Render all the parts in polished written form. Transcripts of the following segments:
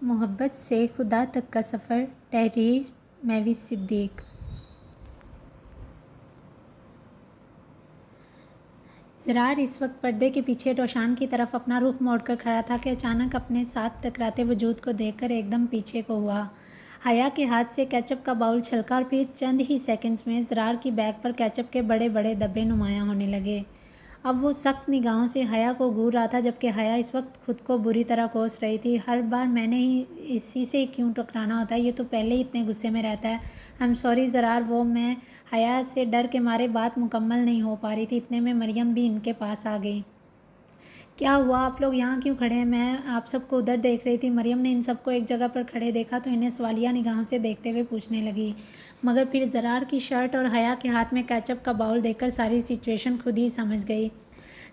मोहब्बत से खुदा तक का सफ़र। तहरीर महवी सिद्दीक। ज़रार इस वक्त पर्दे के पीछे रोशान की तरफ अपना रुख मोड़कर खड़ा था कि अचानक अपने साथ टकराते वजूद को देखकर एकदम पीछे को हुआ। हया के हाथ से केचप का बाउल छलका और फिर चंद ही सेकंड्स में ज़रार की बैग पर केचप के बड़े बड़े धब्बे नुमायां होने लगे। अब वो सख्त निगाहों से हया को घूर रहा था, जबकि हया इस वक्त खुद को बुरी तरह कोस रही थी। हर बार मैंने ही इसी से क्यों टकराना होता है, ये तो पहले ही इतने गुस्से में रहता है। I am sorry Zarar. वो मैं हया से डर के मारे बात मुकम्मल नहीं हो पा रही थी। इतने में मरियम भी इनके पास आ गई। क्या हुआ, आप लोग यहाँ क्यों खड़े हैं? मैं आप सबको उधर देख रही थी। मरियम ने इन सबको एक जगह पर खड़े देखा तो इन्हें सवालिया निगाहों से देखते हुए पूछने लगी, मगर फिर ज़रार की शर्ट और हया के हाथ में केचप का बाउल देखकर सारी सिचुएशन खुद ही समझ गई।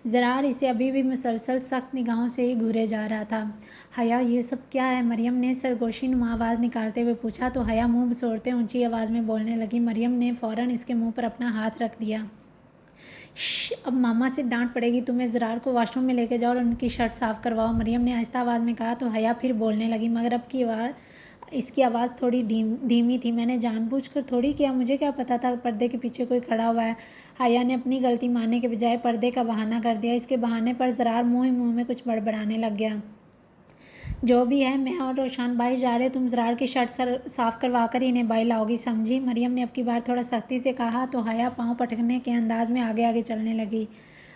ज़रार इसे अभी भी मुसलसल सख्त निगाहों से ही घूरे जा रहा था। हया, ये सब क्या है? मरियम ने सरगोशी नुमा आवाज़ निकालते हुए पूछा तो हया मुंह बसोड़ते ऊंची आवाज़ में बोलने लगी। मरियम ने फ़ौरन इसके मुंह पर अपना हाथ रख दिया। अब मामा से डांट पड़ेगी तुम्हें। ज़रार को वॉशरूम में लेके जाओ और उनकी शर्ट साफ़ करवाओ, मरियम ने आहिस्ता आवाज़ में कहा तो हया फिर बोलने लगी, मगर अब की इसकी आवाज़ थोड़ी धीमी थी। मैंने जानबूझकर थोड़ी किया, मुझे क्या पता था पर्दे के पीछे कोई खड़ा हुआ है। हया ने अपनी गलती मानने के बजाय पर्दे का बहाना कर दिया। इसके बहाने पर ज़रार मुँह ही मुँह में कुछ बड़बड़ाने लग गया। जो भी है, मैं और रोशान भाई जा रहे, तुम ज़रार की शर्ट साफ़ करवा कर इन्हें बाई लाओगी, समझी? मरियम ने अब की बार थोड़ा सख्ती से कहा तो हया पाँव पटकने के अंदाज में आगे आगे चलने लगी।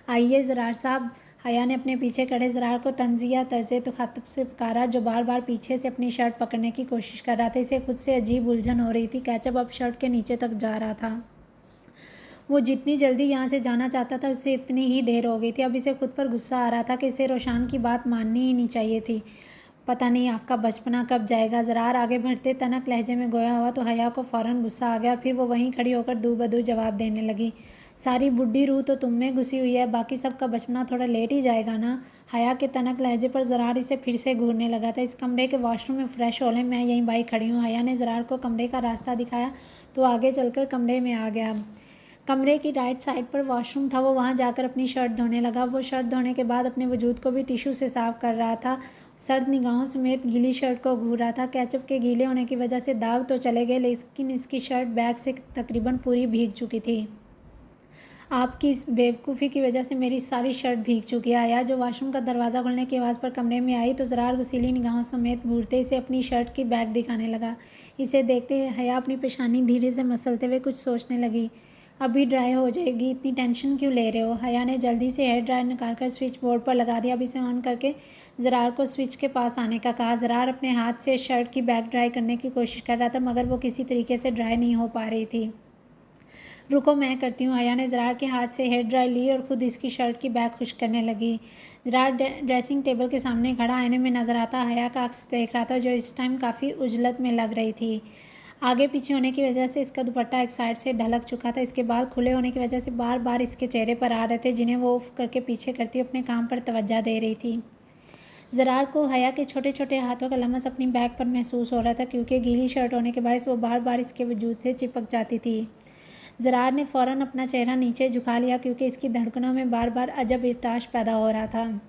आइए ज़रार साहब। हया ने अपने पीछे खड़े ज़रार को तंज़िया तर्ज़े तुख़ातब से पुकारा, जो बार बार पीछे से अपनी शर्ट पकड़ने की कोशिश कर रहा था। इसे खुद से अजीब उलझन हो रही थी। केचप अब शर्ट के नीचे तक जा रहा था। वो जितनी जल्दी यहाँ से जाना चाहता था उससे इतनी ही देर हो गई थी। अब इसे खुद पर गुस्सा आ रहा था कि इसे रोशान की बात माननी ही नहीं चाहिए थी। पता नहीं आपका बचपना कब जाएगा। ज़रार आगे बढ़ते तनक लहजे में गोया हुआ तो हया को फ़ौरन गुस्सा आ गया और फिर वो वहीं खड़ी होकर दू बदू जवाब देने लगी, सारी बुढ़ी रूह तो तुम में घुसी हुई है, बाकी सबका बचपना थोड़ा लेट ही जाएगा ना। हया के तनक लहजे पर ज़रार इसे फिर से घूरने लगा था। इस कमरे के वॉशरूम में फ़्रेश हो लें, मैं यहीं बाई खड़ी हूँ। हया ने ज़रार को कमरे का रास्ता दिखाया तो आगे चलकर कमरे में आ गया। कमरे की राइट साइड पर वॉशरूम था। वो वहाँ जाकर अपनी शर्ट धोने लगा। वो शर्ट धोने के बाद अपने वजूद को भी टिश्यू से साफ कर रहा था। सर्द निगाहों समेत गीली शर्ट को घूर रहा था। केचप के गीले होने की वजह से दाग तो चले गए, लेकिन इसकी शर्ट बैग से तकरीबन पूरी भीग चुकी थी। आपकी इस बेवकूफ़ी की वजह से मेरी सारी शर्ट भीग चुकी है। आया जो वॉशरूम का दरवाज़ा खुलने की आवाज़ पर कमरे में आई तो ज़रार गुस्सीली निगाहों समेत घूरते इसे अपनी शर्ट की बैग दिखाने लगा। इसे देखते हया अपनी पेशानी धीरे से मसलते हुए कुछ सोचने लगी। अभी ड्राई हो जाएगी, इतनी टेंशन क्यों ले रहे हो? हया ने जल्दी से हेयर ड्रायर निकालकर स्विच बोर्ड पर लगा दिया। अब इसे ऑन करके ज़रार को स्विच के पास आने का कहा। ज़रार अपने हाथ से शर्ट की बैग ड्राई करने की कोशिश कर रहा था, मगर वो किसी तरीके से ड्राई नहीं हो पा रही थी। रुको, मैं करती हूँ। हया ने ज़रार के हाथ से हेयर ड्राई ली और ख़ुद इसकी शर्ट की बैग खुश करने लगी। ज़रार ड्रेसिंग टेबल के सामने खड़ा आईने में नज़र आता हया का अक्स देख रहा था, जो इस टाइम काफ़ी उजलत में लग रही थी। आगे पीछे होने की वजह से इसका दुपट्टा एक साइड से ढलक चुका था। इसके बाल खुले होने की वजह से बार बार इसके चेहरे पर आ रहे थे, जिन्हें वो उफ करके पीछे करती अपने काम पर तवज्जो दे रही थी। ज़रार को हया के छोटे छोटे हाथों का लमस अपनी बैग पर महसूस हो रहा था, क्योंकि गीली शर्ट होने के बायस वो बार बार इसके वजूद से चिपक जाती थी। ज़रार ने फ़ौरन अपना चेहरा नीचे झुका लिया, क्योंकि इसकी धड़कनों में बार बार अजब इर्ताश पैदा हो रहा था।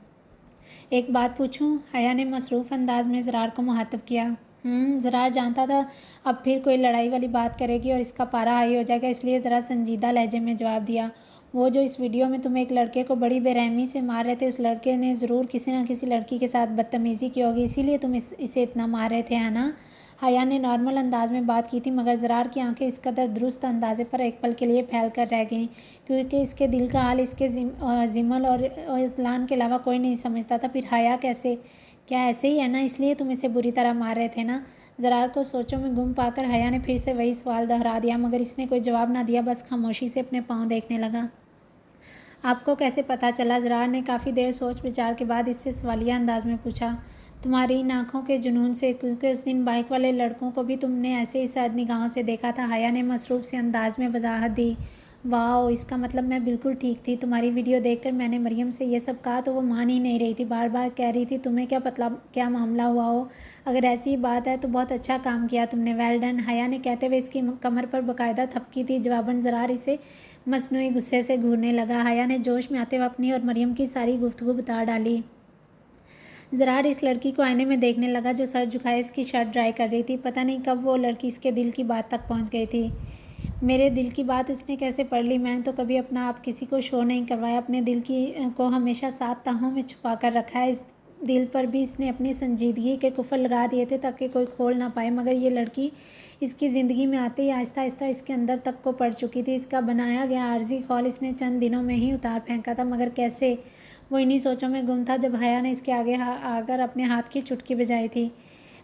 एक बात पूछूं? हया ने मसरूफ़ अंदाज में ज़रार को मुखातब किया। ज़रार जानता था अब फिर कोई लड़ाई वाली बात करेगी और इसका पारा हाई हो जाएगा, इसलिए ज़रा संजीदा लहजे में जवाब दिया। वो जो इस वीडियो में तुम एक लड़के को बड़ी बेरहमी से मार रहे थे, उस लड़के ने ज़रूर किसी न किसी लड़की के साथ बदतमीज़ी की होगी, इसीलिए तुम इसे इतना मार रहे थे, है ना? हया ने नॉर्मल अंदाज में बात की थी, मगर ज़रार की आंखें इस कदर दुरुस्त अंदाजे पर एक पल के लिए फैल कर रह गईं, क्योंकि इसके दिल का हाल इसके जिमल और इज़लान के अलावा कोई नहीं समझता था। फिर हया कैसे? क्या ऐसे ही है ना? इसलिए तुम इसे बुरी तरह मार रहे थे ना? ज़रार को सोचों में गुम पाकर हया ने फिर से वही सवाल दोहरा दिया, मगर इसने कोई जवाब ना दिया, बस खामोशी से अपने पाँव देखने लगा। आपको कैसे पता चला? ज़रार ने काफ़ी देर सोच विचार के बाद इससे सवालिया अंदाज में पूछा। तुम्हारी इन आँखों के जुनून से, क्योंकि उस दिन बाइक वाले लड़कों को भी तुमने ऐसे ही साद निगाहों से देखा था। हया ने मसरूफ़ से अंदाज में वजाहत दी। वाह, इसका मतलब मैं बिल्कुल ठीक थी। तुम्हारी वीडियो देखकर मैंने मरियम से ये सब कहा तो वो मान ही नहीं रही थी, बार बार कह रही थी तुम्हें क्या पता क्या मामला हुआ हो। अगर ऐसी बात है तो बहुत अच्छा काम किया तुमने, वेल डन। हया ने कहते हुए इसकी कमर पर बाकायदा थपकी थी। जवाबन ज़रार इसे मसनूई गुस्से से घूरने लगा। हया ने जोश में आते हुए अपनी और मरियम की सारी गुफ्तगू बता डाली। ज़रार इस लड़की को आईने में देखने लगा जो सर झुकाए इसकी शर्ट ड्राई कर रही थी। पता नहीं कब वो लड़की इसके दिल की बात तक पहुंच गई थी। मेरे दिल की बात उसने कैसे पढ़ ली? मैंने तो कभी अपना आप किसी को शो नहीं करवाया। अपने दिल को हमेशा 7 तहों में छुपा कर रखा है। इस दिल पर भी इसने अपनी संजीदगी के कुफल लगा दिए थे ताकि कोई खोल ना पाए, मगर ये लड़की इसकी ज़िंदगी में आते ही आहिस्ता आहिस्ता इसके अंदर तक को पड़ चुकी थी। इसका बनाया गया आर्जी खौल इसने चंद दिनों में ही उतार फेंका था, मगर कैसे? वो इन्हीं सोचों में गुम था जब हया ने इसके आगे आकर अपने हाथ की चुटकी बजाई थी।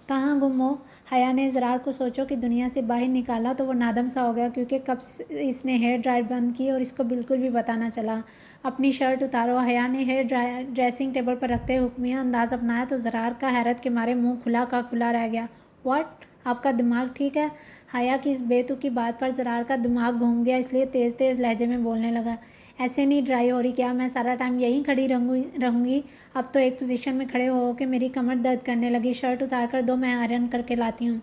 कहाँ गुम हो? हया ने ज़रार को सोचो कि दुनिया से बाहर निकाला तो वो नादम सा हो गया, क्योंकि कब इसने हेयर ड्रायर बंद की और इसको बिल्कुल भी पता ना चला। अपनी शर्ट उतारो। हया ने हेयर ड्रेसिंग टेबल पर रखते हुक्मिया अंदाज अपनाया तो ज़रार का हैरत के मारे मुंह खुला का खुला रह गया। व्हाट? आपका दिमाग ठीक है? हया की इस बेतुकी बात पर ज़रार का दिमाग घूम गया, इसलिए तेज़ तेज़ लहजे में बोलने लगा। ऐसे नहीं ड्राई हो रही क्या? मैं सारा टाइम यहीं खड़ी रहूँगी? अब तो एक पोजीशन में खड़े हो के मेरी कमर दर्द करने लगी। शर्ट उतार कर दो, मैं आयरन करके लाती हूँ।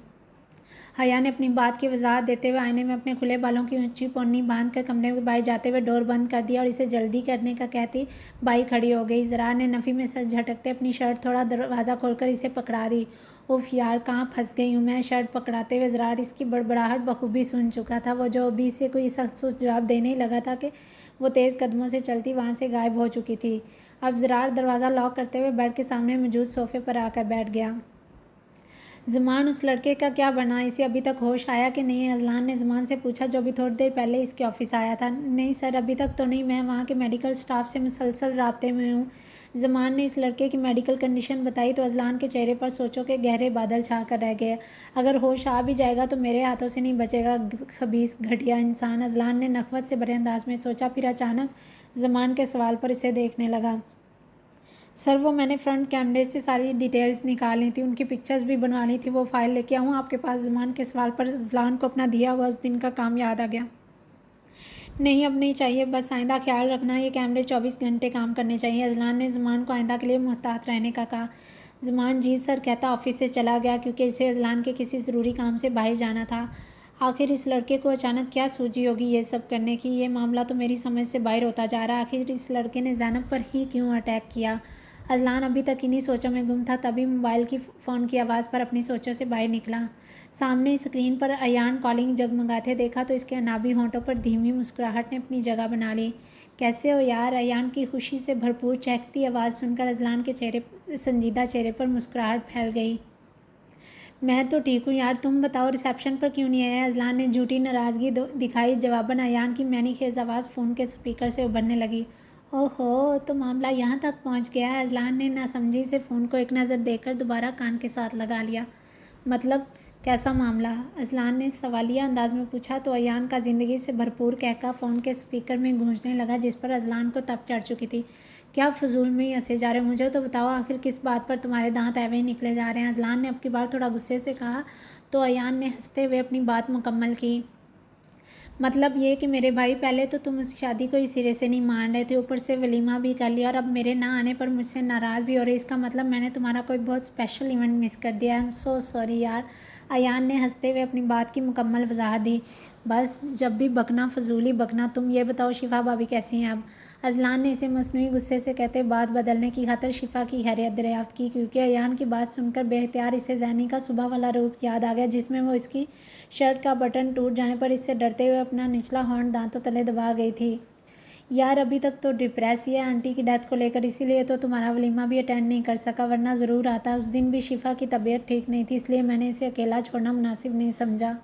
हया ने अपनी बात की वजाहत देते हुए आईने में अपने खुले बालों की ऊंची पन्नी बांध कर कमरे में बाहर जाते हुए डोर बंद कर दिया और इसे जल्दी करने का कहती बाई खड़ी हो गई। ज़रार ने नफ़ी में सर झटकते अपनी शर्ट थोड़ा दरवाज़ा खोलकर इसे पकड़ा दी। उफ यार, कहाँ फंस गई हूँ मैं? शर्ट पकड़ाते हुए ज़रार इसकी बड़बड़ाहट बखूबी सुन चुका था। वो जो अभी से कोई सख्त जवाब देने ही लगा था कि वो तेज़ कदमों से चलती वहाँ से गायब हो चुकी थी। अब ज़रार दरवाज़ा लॉक करते हुए बेड के सामने मौजूद सोफ़े पर आकर बैठ गया। ज़मान, उस लड़के का क्या बना? इसे अभी तक होश आया कि नहीं? अजलान ने ज़मान से पूछा, जो अभी थोड़ी देर पहले इसके ऑफिस आया था। नहीं सर, अभी तक तो नहीं। मैं वहाँ के मेडिकल स्टाफ से मुसलसल राब्ते में हूँ। ज़मान ने इस लड़के की मेडिकल कंडीशन बताई तो अजलान के चेहरे पर सोचो के गहरे बादल छा कर रह गए। अगर होश आ भी जाएगा तो मेरे हाथों से नहीं बचेगा, खबीस घटिया इंसान। अजलान ने नखवत से भरे अंदाज में सोचा, फिर अचानक ज़मान के सवाल पर इसे देखने लगा। सर, वो मैंने फ्रंट कैमरे से सारी डिटेल्स निकाल ली थी, उनकी पिक्चर्स भी बनवा ली थी। वो फ़ाइल लेके आऊँ आपके पास? ज़मान के सवाल पर अजलान को अपना दिया हुआ उस दिन का काम याद आ गया। नहीं, अब नहीं चाहिए, बस आइंदा ख्याल रखना ये कैमरे 24 घंटे काम करने चाहिए। अजलान ने ज़मान को आइंदा के लिए मुहतात रहने का कहा। ज़मान जी सर कहता ऑफिस से चला गया क्योंकि इसे अजलान के किसी ज़रूरी काम से बाहर जाना था। आखिर इस लड़के को अचानक क्या सूझी होगी ये सब करने की? ये मामला तो मेरी समझ से बाहर होता जा रहा है। आखिर इस लड़के ने ज़ैनब पर ही क्यों अटैक किया? अजलान अभी तक इन्हीं सोचों में गुम था, तभी मोबाइल की फ़ोन की आवाज़ पर अपनी सोचों से बाहर निकला। सामने स्क्रीन पर अयान कॉलिंग जगमगाते देखा तो इसके अनाबी होंठों पर धीमी मुस्कुराहट ने अपनी जगह बना ली। कैसे हो यार? अयान की खुशी से भरपूर चहकती आवाज़ सुनकर अजलान के संजीदा चेहरे पर मुस्कुराहट फैल गई। मैं तो ठीक हूँ यार, तुम बताओ रिसेप्शन पर क्यों नहीं आया? अजलान ने झूठी नाराज़गी दिखाई। जवाबन अयान की मैनी खेज आवाज़ फ़ोन के स्पीकर से उभरने लगी। ओहो, तो मामला यहाँ तक पहुँच गया है। अजलान ने नासमझी से फ़ोन को एक नज़र देकर दोबारा कान के साथ लगा लिया। मतलब कैसा मामला? अजलान ने सवालिया अंदाज में पूछा तो अयान का ज़िंदगी से भरपूर कहका फ़ोन के स्पीकर में गूंजने लगा, जिस पर अजलान को तप चढ़ चुकी थी। क्या फजूल में ही हंसे जा रहे हो? मुझे तो बताओ आखिर किस बात पर तुम्हारे दांत ऐवे ही निकले जा रहे हैं? अजलान ने अब की बार थोड़ा गुस्से से कहा तो अयान ने हंसते हुए अपनी बात मुकम्मल की। मतलब ये कि मेरे भाई, पहले तो तुम इस शादी को ही सिरे से नहीं मान रहे थे, ऊपर से वलीमा भी कर लिया और अब मेरे ना आने पर मुझसे नाराज़ भी हो रहे। इसका मतलब मैंने तुम्हारा कोई बहुत स्पेशल इवेंट मिस कर दिया। आई एम सो सॉरी यार। अयान ने हंसते हुए अपनी बात की मुकम्मल वजाहत दी। बस जब भी बकना फजूली बकना। तुम ये बताओ शिफा भाभी कैसी हैं अब? अजलान ने इसे मसनूई गुस्से से कहते बात बदलने की खातर शिफा की खैरियत दरियाफ्त की, क्योंकि अयान की बात सुनकर बेख्तियार इसे जैनी का सुबह वाला रूप याद आ गया, जिसमें वो इसकी शर्ट का बटन टूट जाने पर इससे डरते हुए अपना निचला हॉर्न दांतों तले दबा गई थी। यार अभी तक तो डिप्रेस ही है आंटी की डेथ को लेकर, इसीलिए तो तुम्हारा वलीमा भी अटेंड नहीं कर सका, वरना ज़रूर आता। उस दिन भी शिफा की तबीयत ठीक नहीं थी, इसलिए मैंने इसे अकेला छोड़ना मुनासिब नहीं समझा।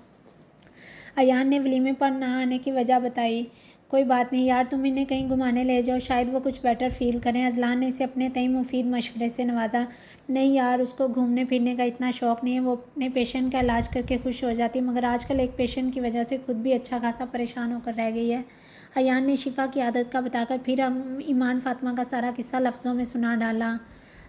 अयान ने वलीमे पर ना आने की वजह बताई। कोई बात नहीं यार, तुम इन्हें कहीं घुमाने ले जाओ, शायद वो कुछ बेटर फील करें। अजलान ने इसे अपने तय मुफीद मशवरे से नवाजा। नहीं यार, उसको घूमने फिरने का इतना शौक़ नहीं है, वो अपने पेशेंट का इलाज करके खुश हो जाती, मगर आजकल एक पेशेंट की वजह से खुद भी अच्छा खासा परेशान होकर रह गई है। अयान ने शिफा की आदत का बताकर फिर ईमान फ़ातिमा का सारा किस्सा लफ्ज़ों में सुना डाला।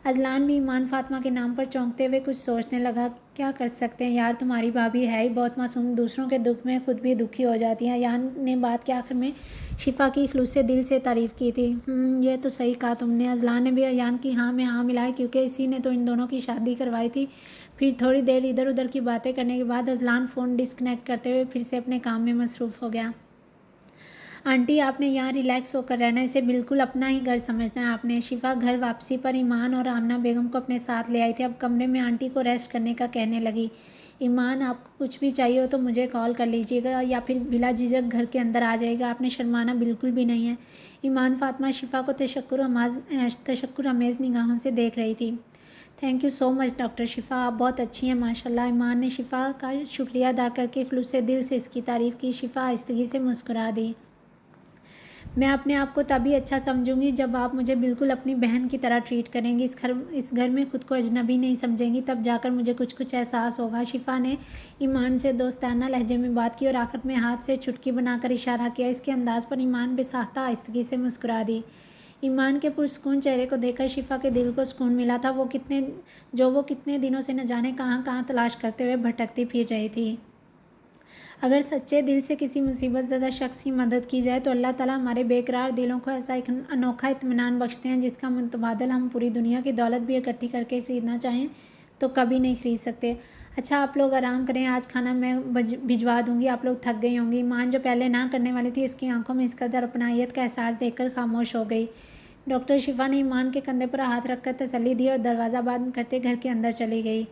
अजलान भी ईमान फ़ातिमा के नाम पर चौंकते हुए कुछ सोचने लगा। क्या कर सकते हैं यार, तुम्हारी भाभी है ही बहुत मासूम, दूसरों के दुख में खुद भी दुखी हो जाती हैं। अयान ने बात के आखिर में शिफा की खलूस से दिल से तारीफ़ की थी। ये तो सही कहा तुमने। अजलान ने भी अयान की हाँ में हाँ मिलाई, क्योंकि इसी ने तो इन दोनों की शादी करवाई थी। फिर थोड़ी देर इधर उधर की बातें करने के बाद अजलान फ़ोन डिस्कनेक्ट करते हुए फिर से अपने काम में मसरूफ़ हो गया। आंटी आपने यहाँ रिलैक्स होकर रहना, इसे बिल्कुल अपना ही घर समझना है आपने। शिफा घर वापसी पर ईमान और आमना बेगम को अपने साथ ले आई थी। अब कमरे में आंटी को रेस्ट करने का कहने लगी। ईमान आपको कुछ भी चाहिए हो तो मुझे कॉल कर लीजिएगा या फिर बिला झिझक घर के अंदर आ जाएगा, आपने शर्माना बिल्कुल भी नहीं है। ईमान फातिमा शिफा को तशक्कुर अमेज़ निगाहों से देख रही थी। Thank you so much doctor शिफा, आप बहुत अच्छी हैं माशाल्लाह। ईमान ने शिफा का शुक्रिया अदा करके खुलूस से दिल से इसकी तारीफ़ की। शिफा आहिस्तगी से मुस्कुरा दी। मैं अपने आप को तभी अच्छा समझूंगी जब आप मुझे बिल्कुल अपनी बहन की तरह ट्रीट करेंगी, इस घर में खुद को अजनबी नहीं समझेंगी, तब जाकर मुझे कुछ कुछ एहसास होगा। शिफा ने ईमान से दोस्ताना लहजे में बात की और आखिर में हाथ से चुटकी बनाकर इशारा किया। इसके अंदाज़ पर ईमान बेसाख्ता आहिस्तगी से मुस्कुरा दी। ईमान के पुरस्कून चेहरे को देखकर शिफा के दिल को सुकून मिला था। वो कितने दिनों से न जाने कहाँ कहाँ तलाश करते हुए भटकती फिर रही थी। अगर सच्चे दिल से किसी मुसीबत ज़दा शख्स की मदद की जाए तो अल्लाह ताला हमारे बेकरार दिलों को ऐसा एक अनोखा इत्मीनान बख्शते हैं जिसका मुतबादल हम पूरी दुनिया की दौलत भी इकट्ठी करके ख़रीदना चाहें तो कभी नहीं ख़रीद सकते। अच्छा आप लोग आराम करें, आज खाना मैं भिजवा दूंगी, आप लोग थक गई होंगी। ईमान जो पहले ना करने वाली थी उसकी आंखों में इस कदर अपनायत का एहसास देखकर खामोश हो गई। डॉक्टर शिफा ने ईमान के कंधे पर हाथ रखकर तसल्ली दी और दरवाज़ा बंद करते घर के अंदर चली गई।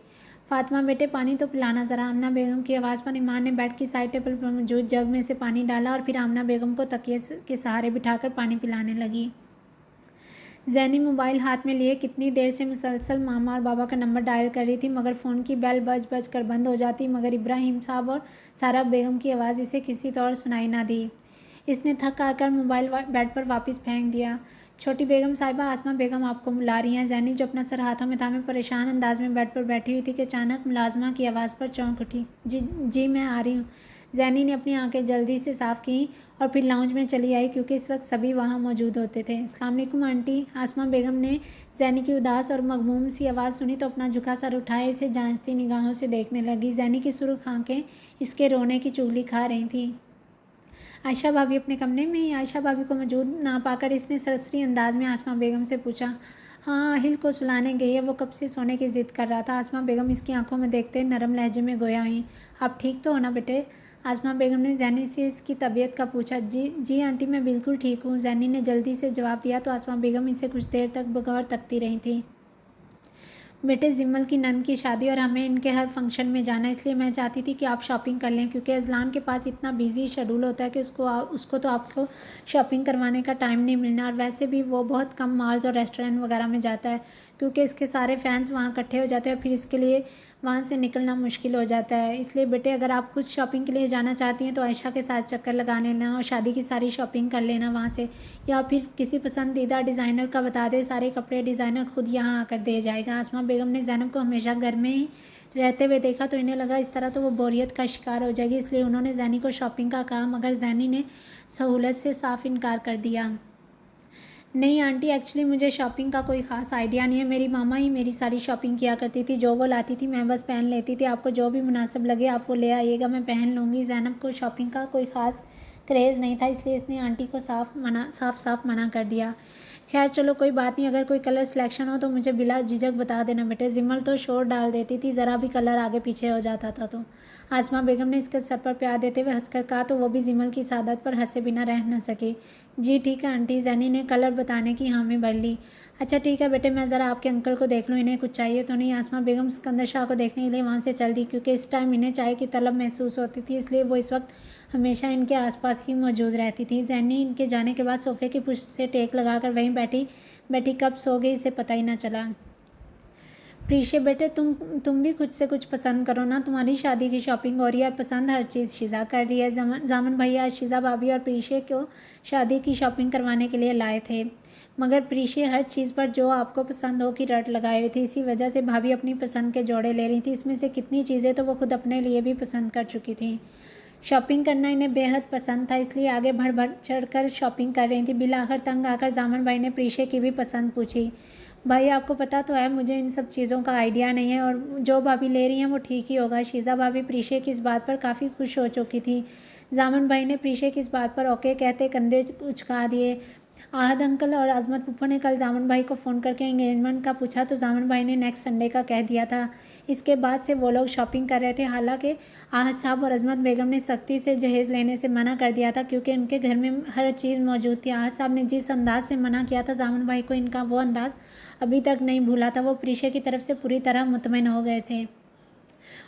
फातिमा बेटे पानी तो पिलाना ज़रा। आमना बेगम की आवाज़ पर ईमान ने बेड की साइड टेबल पर मौजूद जग में से पानी डाला और फिर आमना बेगम को तकिए के सहारे बिठाकर पानी पिलाने लगी। जैनी मोबाइल हाथ में लिए कितनी देर से मुसलसल मामा और बाबा का नंबर डायल कर रही थी, मगर फ़ोन की बेल बज कर बंद हो जाती, मगर इब्राहिम साहब और सारा बेगम की आवाज़ इसे किसी तौर सुनाई ना दी। इसने थक आकर मोबाइल बेड पर वापस फेंक दिया। छोटी बेगम साहिबा, आसमा बेगम आपको बुला रही हैं। जैनी जो अपना सर हाथों में थामे परेशान अंदाज में बेड पर बैठी हुई थी कि अचानक मुलाजमा की आवाज़ पर चौंक उठी। जी मैं आ रही हूँ। जैनी ने अपनी आंखें जल्दी से साफ़ की और फिर लाउंज में चली आई क्योंकि इस वक्त सभी वहाँ मौजूद होते थे। अस्सलाम वालेकुम आंटी। आसमा बेगम ने जैनी की उदास और मगमूम सी आवाज़ सुनी तो अपना झुका सर उठाए इसे जांचती निगाहों से देखने लगी। जैनी की सुर्ख आंखें इसके रोने की चुगली खा रही थीं। आयशा भाभी अपने कमरे में ही। आयशा भाभी को मौजूद ना पाकर इसने सरसरी अंदाज में आसमा बेगम से पूछा। हाँ अहिल को सुलाने गई है, वो कब से सोने की ज़िद कर रहा था। आसमा बेगम इसकी आंखों में देखते नरम लहजे में गोया हुई। आप ठीक तो हो ना बेटे? आसमा बेगम ने जैनी से इसकी तबीयत का पूछा। जी आंटी मैं बिल्कुल ठीक हूँ, जैनी ने जल्दी से जवाब दिया तो आसमा बेगम इसे कुछ देर तक बगौर तकती रही थी। बेटे जिम्मल की नंद की शादी और हमें इनके हर फंक्शन में जाना, इसलिए मैं चाहती थी कि आप शॉपिंग कर लें क्योंकि अजलान के पास इतना बिजी शेड्यूल होता है कि उसको तो आपको शॉपिंग करवाने का टाइम नहीं मिलना, और वैसे भी वो बहुत कम मॉल्स और रेस्टोरेंट वगैरह में जाता है क्योंकि इसके सारे फैंस वहाँ इकट्ठे हो जाते हैं और फिर इसके लिए वहाँ से निकलना मुश्किल हो जाता है। इसलिए बेटे अगर आप खुद शॉपिंग के लिए जाना चाहती हैं तो आयशा के साथ चक्कर लगा लेना और शादी की सारी शॉपिंग कर लेना वहाँ से, या फिर किसी पसंदीदा डिज़ाइनर का बता दे, सारे कपड़े डिज़ाइनर खुद यहाँ आकर दे जाएगा। आसमा बेगम ने ज़ैनब को हमेशा घर में ही रहते हुए देखा तो इन्हें लगा इस तरह तो वो बोरियत का शिकार हो जाएगी, इसलिए उन्होंने जैनी को शॉपिंग का कहा, मगर जैनी ने सहूलत से साफ इनकार कर दिया। नहीं आंटी एक्चुअली मुझे शॉपिंग का कोई ख़ास आइडिया नहीं है, मेरी मामा ही मेरी सारी शॉपिंग किया करती थी, जो वो लाती थी मैं बस पहन लेती थी, आपको जो भी मुनासिब लगे आप वो ले आइएगा, मैं पहन लूँगी। ज़ैनब को शॉपिंग का कोई ख़ास क्रेज़ नहीं था, इसलिए इसने आंटी को साफ मना कर दिया। खैर चलो कोई बात नहीं, अगर कोई कलर सिलेक्शन हो तो मुझे बिला झिझक बता देना बेटे। जिम्मल तो शोर डाल देती थी ज़रा भी कलर आगे पीछे हो जाता था तो। आसमा बेगम ने इसके सर पर प्यार देते हुए हंसकर कहा तो वो भी जिम्मल की सादत पर हंसे बिना रह न सके। जी ठीक है आंटी। जैनी ने कलर बताने की हामी भर ली। अच्छा ठीक है बेटे, मैं ज़रा आपके अंकल को देख लूँ, इन्हें कुछ चाहिए तो नहीं। आसमा बेगम सिकंदर शाह को देखने के लिए वहाँ से चल दी क्योंकि इस टाइम इन्हें चाय की तलब महसूस होती थी, इसलिए वो इस वक्त हमेशा इनके आसपास ही मौजूद रहती थी। जैनी इनके जाने के बाद सोफ़े की पुष्ट से टेक लगाकर वहीं बैठी कब सो गई इसे पता ही ना चला। प्रीशे बेटे तुम भी खुद से कुछ पसंद करो ना, तुम्हारी शादी की शॉपिंग हो रही है और पसंद हर चीज़ शिज़ा कर रही है। जामन भैया शिज़ा भाभी और प्रीशे को शादी की शॉपिंग करवाने के लिए लाए थे, मगर प्रीशे हर चीज़ पर जो आपको पसंद हो की रट लगाए हुई थी, इसी वजह से भाभी अपनी पसंद के जोड़े ले रही थी। इसमें से कितनी चीज़ें तो वो खुद अपने लिए भी पसंद कर चुकी थी। शॉपिंग करना इन्हें बेहद पसंद था, इसलिए आगे बढ़ चढ़ कर शॉपिंग कर रही थी। बिलाखिर तंग आकर जामन भाई ने प्रीशे की भी पसंद पूछी। भाई आपको पता तो है मुझे इन सब चीज़ों का आइडिया नहीं है और जो भाभी ले रही हैं वो ठीक ही होगा। शीज़ा भाभी प्रीशे की इस बात पर काफ़ी खुश हो चुकी थी। जामन भाई ने प्रीशे की इस बात पर ओके कहते कंधे उचका दिए। आहद अंकल और अजमत पुप्पो ने कल जामन भाई को फ़ोन करके एंगेजमेंट का पूछा तो जामन भाई ने नेक्स्ट संडे का कह दिया था। इसके बाद से वो लोग शॉपिंग कर रहे थे। हालांकि आहद साहब और अजमत बेगम ने सख्ती से जहेज़ लेने से मना कर दिया था क्योंकि उनके घर में हर चीज़ मौजूद थी। आहद साहब ने जिस अंदाज से मना किया था जामन भाई को इनका वो अंदाज़ अभी तक नहीं भूला था। वो प्रीशे की तरफ से पूरी तरह मुतमईन हो गए थे।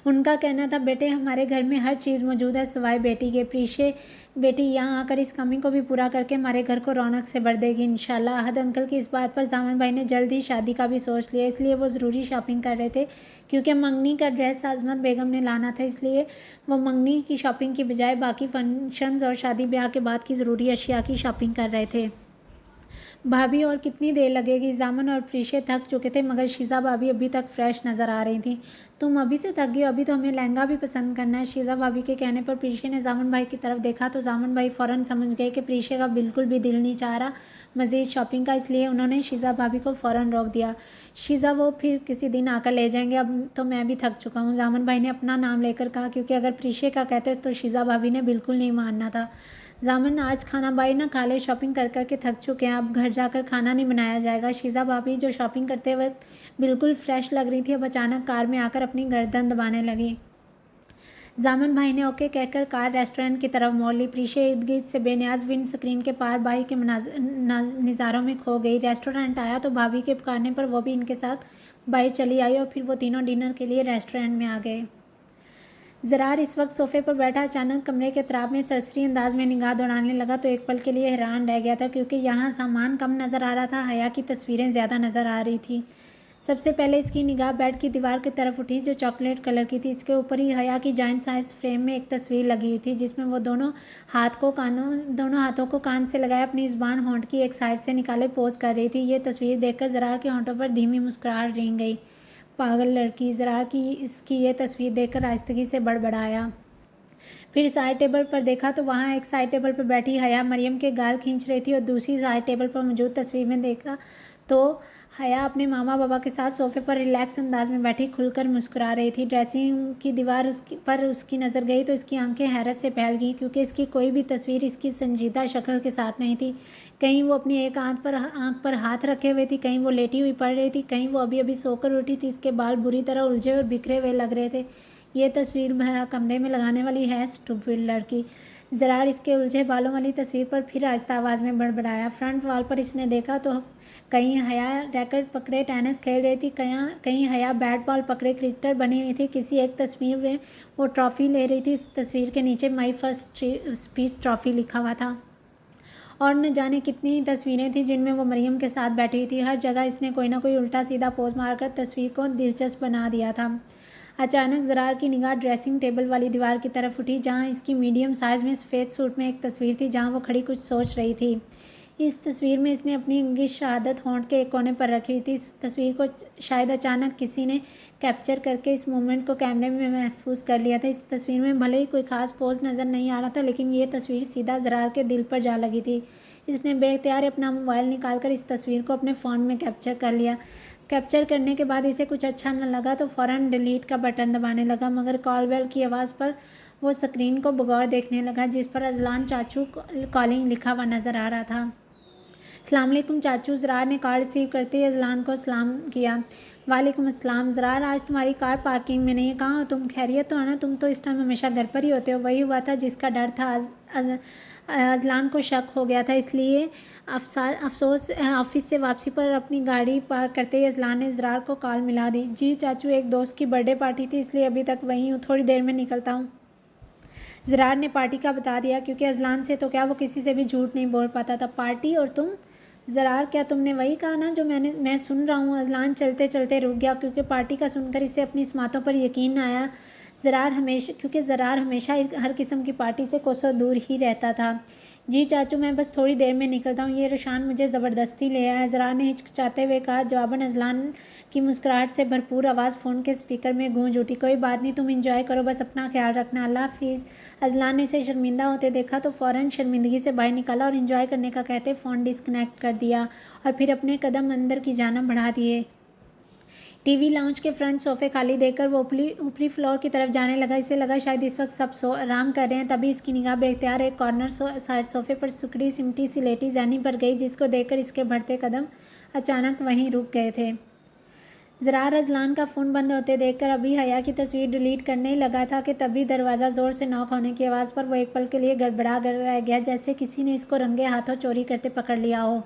उनका कहना था, बेटे हमारे घर में हर चीज़ मौजूद है सिवाय बेटी के। प्रीशे बेटी यहाँ आकर इस कमी को भी पूरा करके हमारे घर को रौनक से भर देगी इंशाल्लाह। आहद अंकल की इस बात पर जामन भाई ने जल्द ही शादी का भी सोच लिया, इसलिए वो ज़रूरी शॉपिंग कर रहे थे। क्योंकि मंगनी का ड्रेस अजमत बेगम ने लाना था, इसलिए वो मंगनी की शॉपिंग की बजाय बाकी फंक्शंस और शादी ब्याह के बाद की ज़रूरी अशिया की शॉपिंग कर रहे थे। भाभी और कितनी देर लगेगी? जामन और प्रीशे थक चुके थे मगर शीज़ा भाभी अभी तक फ्रेश नज़र आ रही थी। तुम अभी से थक गई हो? अभी तो हमें लहंगा भी पसंद करना है। शीज़ा भाभी के कहने पर प्रीशे ने जामन भाई की तरफ देखा तो जामन भाई फ़ौरन समझ गए कि प्रीशे का बिल्कुल भी दिल नहीं चाह रहा मज़ीद शॉपिंग का, इसलिए उन्होंने शीज़ा भाभी को फ़ौरन रोक दिया। शीज़ा वो फिर किसी दिन आकर ले जाएंगे, अब तो मैं भी थक चुका हूँ, जामन भाई ने अपना नाम लेकर कहा क्योंकि अगर प्रीशे का कहते तो शीज़ा भाभी ने बिल्कुल नहीं मानना था। जामन आज खाना भाई ना खा ले, शॉपिंग कर कर के थक चुके हैं, अब घर जाकर खाना नहीं बनाया जाएगा। शीज़ा भाभी जो शॉपिंग करते वक्त बिल्कुल फ्रेश लग रही थी अब अचानक कार में आकर अपनी गर्दन दबाने लगी। जामन भाई ने ओके कहकर कार रेस्टोरेंट की तरफ मोड़ ली। प्रीशे इर्द गिर्द से बेनियाज विंड स्क्रीन के पार भाई के नज़ारों में खो गई। रेस्टोरेंट आया तो भाभी के पुकारने पर वो भी इनके साथ बाहर चली आई और फिर वो तीनों डिनर के लिए रेस्टोरेंट में आ गए। ज़रार इस वक्त सोफ़े पर बैठा अचानक कमरे के तराब में सरसरी अंदाज में निगाह दौड़ाने लगा तो एक पल के लिए हैरान रह गया था क्योंकि यहाँ सामान कम नज़र आ रहा था, हया की तस्वीरें ज़्यादा नज़र आ रही थी। सबसे पहले इसकी निगाह बेड की दीवार की तरफ उठी जो चॉकलेट कलर की थी। इसके ऊपर ही हया की जॉइंट साइज़ फ्रेम में एक तस्वीर लगी हुई थी जिसमें वो दोनों हाथों को कान से लगाए अपनी ज़ुबान होंठ की एक साइड से निकाले पोज कर रही थी। ये तस्वीर देखकर ज़रार के होंठों पर धीमी मुस्कुराहट रेंग गई। पागल लड़की, ज़रार की इसकी ये तस्वीर देखकर आहिस्तगी से बड़बड़ाया। फिर साइड टेबल पर देखा तो वहाँ एक साइड टेबल पर बैठी हया मरियम के गाल खींच रही थी और दूसरी साइड टेबल पर मौजूद तस्वीर में देखा तो हया अपने मामा बाबा के साथ सोफ़े पर रिलैक्स अंदाज में बैठी खुलकर मुस्कुरा रही थी। ड्रेसिंग की दीवार उसकी नज़र गई तो इसकी आंखें हैरत से फैल गईं क्योंकि इसकी कोई भी तस्वीर इसकी संजीदा शक्ल के साथ नहीं थी। कहीं वो अपनी एक आंख पर हाथ रखे हुए थी, कहीं वो लेटी हुई पड़ रही थी, कहीं वो अभी अभी सोकर उठी थी। इसके बाल बुरी तरह उलझे और बिखरे हुए लग रहे थे। ये तस्वीर भरा कमरे में लगाने वाली है स्टूपिड लड़की। ज़रार इसके उलझे बालों वाली तस्वीर पर फिर आहिस्ता आवाज़ में बड़बड़ाया। फ्रंट वॉल पर इसने देखा तो कहीं हया रैकेट पकड़े टेनिस खेल रही थी, कहीं हया बैट बॉल पकड़े क्रिकेटर बनी हुई थी। किसी एक तस्वीर में वो ट्रॉफ़ी ले रही थी। इस तस्वीर के नीचे माई फर्स्ट स्पीच ट्रॉफ़ी लिखा हुआ था और न जाने कितनी तस्वीरें थी जिनमें वो मरियम के साथ बैठी हुई थी। हर जगह इसने कोई ना कोई उल्टा सीधा पोज मारकर तस्वीर को दिलचस्प बना दिया था। अचानक ज़रार की निगाह ड्रेसिंग टेबल वाली दीवार की तरफ उठी जहाँ इसकी मीडियम साइज़ में सफ़ेद सूट में एक तस्वीर थी जहाँ वो खड़ी कुछ सोच रही थी। इस तस्वीर में इसने अपनी अंगूठी शहादत होंठ के एक कोने पर रखी हुई थी। इस तस्वीर को शायद अचानक किसी ने कैप्चर करके इस मोमेंट को कैमरे में महफूज कर लिया था। इस तस्वीर में भले ही कोई ख़ास पोज नज़र नहीं आ रहा था लेकिन ये तस्वीर सीधा ज़रार के दिल पर जा लगी थी। इसने बेख्तियार अपना मोबाइल निकालकर इस तस्वीर को अपने फ़ोन में कैप्चर कर लिया। कैप्चर करने के बाद इसे कुछ अच्छा न लगा तो फ़ौरन डिलीट का बटन दबाने लगा मगर कॉल बेल की आवाज़ पर वो स्क्रीन को बगौर देखने लगा जिस पर अजलान चाचू कॉलिंग लिखा हुआ नज़र आ रहा था। अस्सलाम वालेकुम चाचू। ज़रार ने कॉल रिसीव करते ही अजलान को सलाम किया। वालेकुम अस्सलाम। ज़रार आज तुम्हारी कार पार्किंग में नहीं है, कहाँ हो तुम? खैरियत तो है ना? तुम तो इस टाइम हमेशा घर पर ही होते हो। वही हुआ था जिसका डर था। अजलान को शक हो गया था, इसलिए अफसोस ऑफिस से वापसी पर अपनी गाड़ी पार्क करते ही अजलान ने ज़रार को कॉल मिला दी। जी चाचू, एक दोस्त की बर्थडे पार्टी थी इसलिए अभी तक वहीं हूँ, थोड़ी देर में निकलता हूँ। ज़रार ने पार्टी का बता दिया क्योंकि अजलान से तो क्या वो किसी से भी झूठ नहीं बोल पाता था। पार्टी और तुम? ज़रार, क्या तुमने वही कहा ना जो मैं सुन रहा हूँ? अजलान चलते चलते रुक गया क्योंकि पार्टी का सुनकर इसे अपनी इस्मातों पर यकीन आया। ज़रार हमेशा हर किस्म की पार्टी से कोसों दूर ही रहता था। जी चाचू, मैं बस थोड़ी देर में निकलता हूँ, ये रुशान मुझे ज़बरदस्ती ले आया। ज़रार ने हिचकिचाते हुए कहा। जवाबन अजलान की मुस्कुराहट से भरपूर आवाज़ फ़ोन के स्पीकर में गूंज उठी। कोई बात नहीं, तुम इंजॉय करो, बस अपना ख्याल रखना, अल्लाह हाफिज़। अजलान ने इसे शर्मिंदा होते देखा तो फ़ौरन शर्मिंदगी से बाहर निकाला और इंजॉय करने का कहते फ़ोन डिस्कनेक्ट कर दिया और फिर अपने कदम अंदर की जानिब बढ़ा दिए। टीवी लाउंज के फ्रंट सोफे खाली देखकर वो ऊपरी फ्लोर की तरफ जाने लगा। इसे लगा शायद इस वक्त सब आराम कर रहे हैं। तभी इसकी निगाह बेख्तियार एक कॉर्नर साइड सोफे पर सिकुड़ी सिमटी सी लेटी जैनी पर गई, जिसको देखकर इसके बढ़ते कदम अचानक वहीं रुक गए थे। ज़रार रज़लान का फ़ोन बंद होते देखकर अभी हया की तस्वीर डिलीट करने ही लगा था कि तभी दरवाज़ा ज़ोर से नॉक होने की आवाज़ पर वो एक पल के लिए गड़बड़ा कर रह गया, जैसे किसी ने इसको रंगे हाथों चोरी करते पकड़ लिया हो।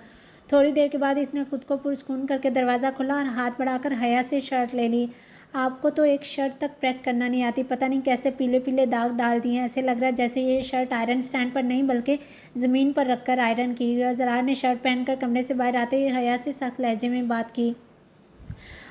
थोड़ी देर के बाद इसने खुद को पुरस्कून करके दरवाज़ा खोला और हाथ बढ़ाकर हया से शर्ट ले ली। आपको तो एक शर्ट तक प्रेस करना नहीं आती, पता नहीं कैसे पीले पीले दाग डाल दिए हैं। ऐसे लग रहा है जैसे ये शर्ट आयरन स्टैंड पर नहीं बल्कि ज़मीन पर रखकर आयरन की हुई। और ज़रार ने शर्ट पहनकर कमरे से बाहर आते ही हया से सख्त लहजे में बात की।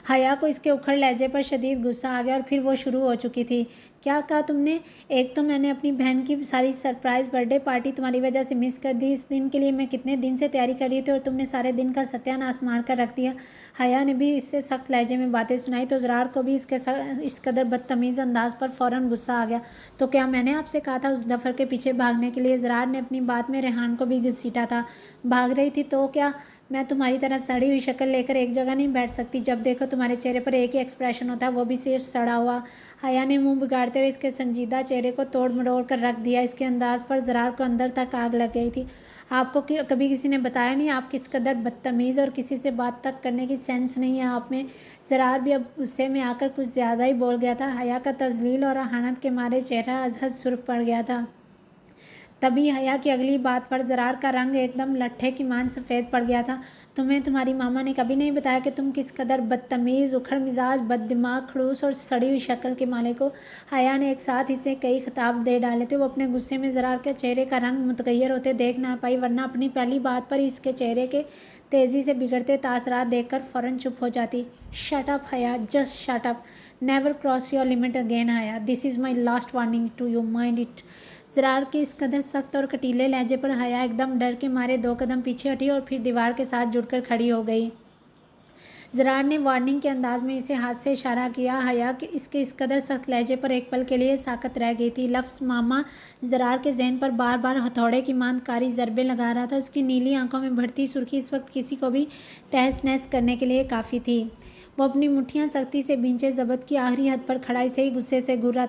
हया को इसके उखड़ लहजे पर शदीद गुस्सा आ गया और फिर वो शुरू हो चुकी थी। क्या कहा तुमने? एक तो मैंने अपनी बहन की सारी सरप्राइज़ बर्थडे पार्टी तुम्हारी वजह से मिस कर दी। इस दिन के लिए मैं कितने दिन से तैयारी कर रही थी और तुमने सारे दिन का सत्यानाश मार कर रख दिया। हया ने भी इससे सख्त लहजे में बातें सुनाई तो ज़रार को भी इस कदर बदतमीज़ अंदाज पर फ़ौरन गुस्सा आ गया। तो क्या मैंने आपसे कहा था उस डफर के पीछे भागने के लिए? ज़रार ने अपनी बात में रेहान को भी घसीटा था। भाग रही थी तो क्या? मैं तुम्हारी तरह सड़ी हुई शक्ल लेकर एक जगह नहीं बैठ सकती। जब देखो तुम्हारे चेहरे पर एक ही एक्सप्रेशन होता है, वो भी सिर्फ सड़ा हुआ। हया ने मुंह बिगाड़ते हुए इसके संजीदा चेहरे को तोड़ मरोड़ कर रख दिया। इसके अंदाज पर ज़रार को अंदर तक आग लग गई थी। आपको कभी किसी ने बताया नहीं आप किस कदर बदतमीज़ और किसी से बात तक करने की सेंस नहीं है आप में? ज़रार भी अब गुस्से में आकर कुछ ज़्यादा ही बोल गया था। हया का तज़लील और अहानत के मारे चेहरा अजहद सुर्ख पड़ गया था। तभी हया की अगली बात पर ज़रार का रंग एकदम लट्ठे की मान सफ़ेद पड़ गया था। तुम्हें तुम्हारी मामा ने कभी नहीं बताया कि तुम किस कदर बदतमीज़, उखड़ मिजाज, बददिमाग, खड़ूस और सड़ी हुई शक्ल के मालिक हो? हया ने एक साथ इसे कई खिताब दे डाले थे। वो अपने गुस्से में ज़रार के चेहरे का रंग मुतगैर होते देख ना पाई, वरना अपनी पहली बात पर इसके चेहरे के तेज़ी से बिगड़ते तासरात देखकर फ़ौरन चुप हो जाती। Shut up Haya, just shut up, never cross your limit again Haya, this is my last warning to you, mind it. ज़रार के इस कदर सख्त और कटीले लहजे पर हया एकदम डर के मारे 2 कदम पीछे हटी और फिर दीवार के साथ जुड़कर खड़ी हो गई। ज़रार ने वार्निंग के अंदाज में इसे हाथ से इशारा किया। हया के इसके इस कदर सख्त लहजे पर एक पल के लिए साकत रह गई थी। लफ्ज़ मामा ज़रार के जहन पर बार बार हथौड़े की मांद कारी ज़रबे लगा रहा था। उसकी नीली आंखों में बढ़ती सुर्खी इस वक्त किसी को भी तहस नहस करने के लिए काफ़ी थी। वो अपनी मुट्ठियाँ सख्ती से भींचे ज़बत की आखिरी हद पर खड़ा इसे ही गुस्से से घूर रहा था।